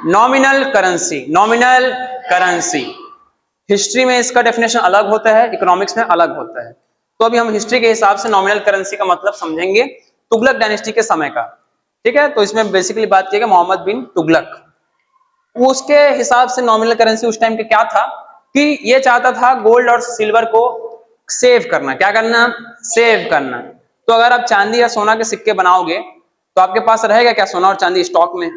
Nominal currency, nominal currency history में इसका definition अलग होता है, इकोनॉमिक्स में अलग होता है। तो अभी हम हिस्ट्री के हिसाब से नॉमिनल करेंसी का मतलब समझेंगे तुगलक डायनेस्टी के समय का। ठीक है, तो इसमें बेसिकली बात की मोहम्मद बिन तुगलक, उसके हिसाब से नॉमिनल करेंसी उस टाइम के क्या था कि ये चाहता था गोल्ड और सिल्वर को सेव करना। क्या करना? सेव करना। तो अगर आप चांदी या सोना के सिक्के बनाओगे तो आपके पास रहेगा क्या सोना और चांदी स्टॉक में?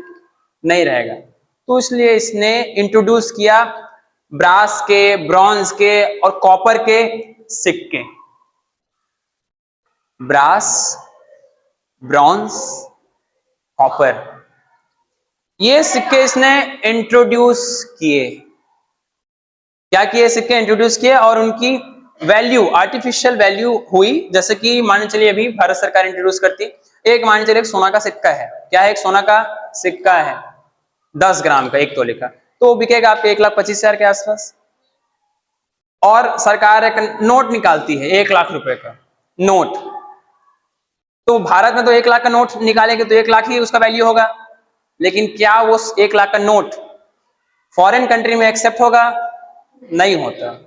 नहीं रहेगा। तो इसलिए इसने इंट्रोड्यूस किया ब्रास के, ब्रॉन्ज के और कॉपर के सिक्के। ब्रास, ब्रॉन्ज, कॉपर, ये सिक्के इसने इंट्रोड्यूस किए। क्या किए? सिक्के इंट्रोड्यूस किए और उनकी वैल्यू, आर्टिफिशियल वैल्यू हुई। जैसे कि मान चलिए अभी भारत सरकार इंट्रोड्यूस करती है, एक मान चलिए एक सोना का सिक्का है। क्या है? एक सोना का सिक्का है 10 ग्राम का, 1 तोले का, तो वो बिकेगा आपके 1,25,000 के आसपास। और सरकार एक नोट निकालती है 1 लाख रुपए का नोट। तो भारत में तो 1 लाख का नोट निकालेंगे तो 1 लाख ही उसका वैल्यू होगा। लेकिन क्या वो 1 लाख का नोट फॉरेन कंट्री में एक्सेप्ट होगा? नहीं होता।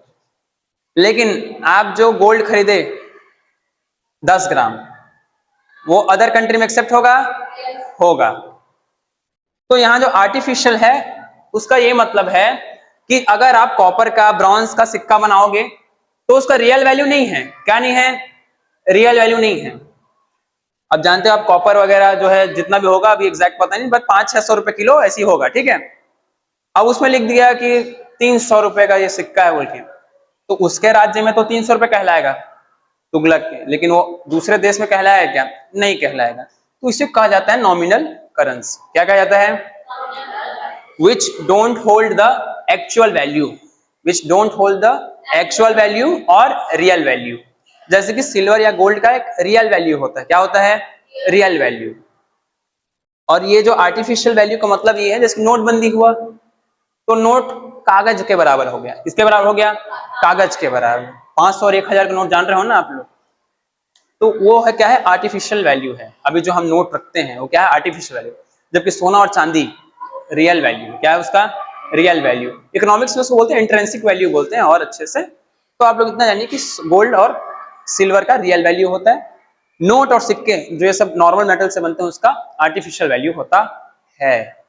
लेकिन आप जो गोल्ड खरीदे 10 ग्राम, वो अदर कंट्री में एक्सेप्ट होगा? होगा। तो यहां जो आर्टिफिशियल है उसका ये मतलब है कि अगर आप कॉपर का, ब्रॉन्ज का सिक्का बनाओगे तो उसका रियल वैल्यू नहीं है। क्या नहीं है? रियल वैल्यू नहीं है। अब जानते हो आप कॉपर वगैरह जो है जितना भी होगा, अभी एग्जैक्ट पता नहीं, बट 500-600 रुपए किलो ऐसी होगा। ठीक है, अब उसमें लिख दिया कि 300 रुपए का ये सिक्का है बोल के, तो उसके राज्य में तो 300 रुपए कहलाएगा तुगलक के, लेकिन वो दूसरे देश में कहलाएगा क्या? नहीं कहलाएगा। तो इसे कहा जाता है नॉमिनल करेंसी। क्या कहा जाता है? which don't hold the actual value, which don't hold the actual value और रियल वैल्यू। जैसे कि सिल्वर या गोल्ड का एक रियल वैल्यू होता है। क्या होता है? Real value. और ये जो आर्टिफिशियल वैल्यू का मतलब ये है, जैसे नोटबंदी हुआ तो नोट कागज के बराबर हो गया। किसके बराबर हो गया? कागज के बराबर। 500 और 1000 का नोट जान रहे हो ना आप लोग, तो वो है क्या है? आर्टिफिशियल वैल्यू है। अभी जो हम नोट रखते हैं वो क्या है? Artificial value. जबकि सोना और चांदी रियल वैल्यू। क्या है उसका? Real value. इकोनॉमिक्स में उसको बोलते हैं इंट्रिंसिक वैल्यू बोलते हैं और अच्छे से। तो आप लोग इतना जानिए कि गोल्ड और सिल्वर का रियल वैल्यू होता है, नोट और सिक्के जो ये सब नॉर्मल मेटल से बनते हैं उसका आर्टिफिशियल वैल्यू होता है।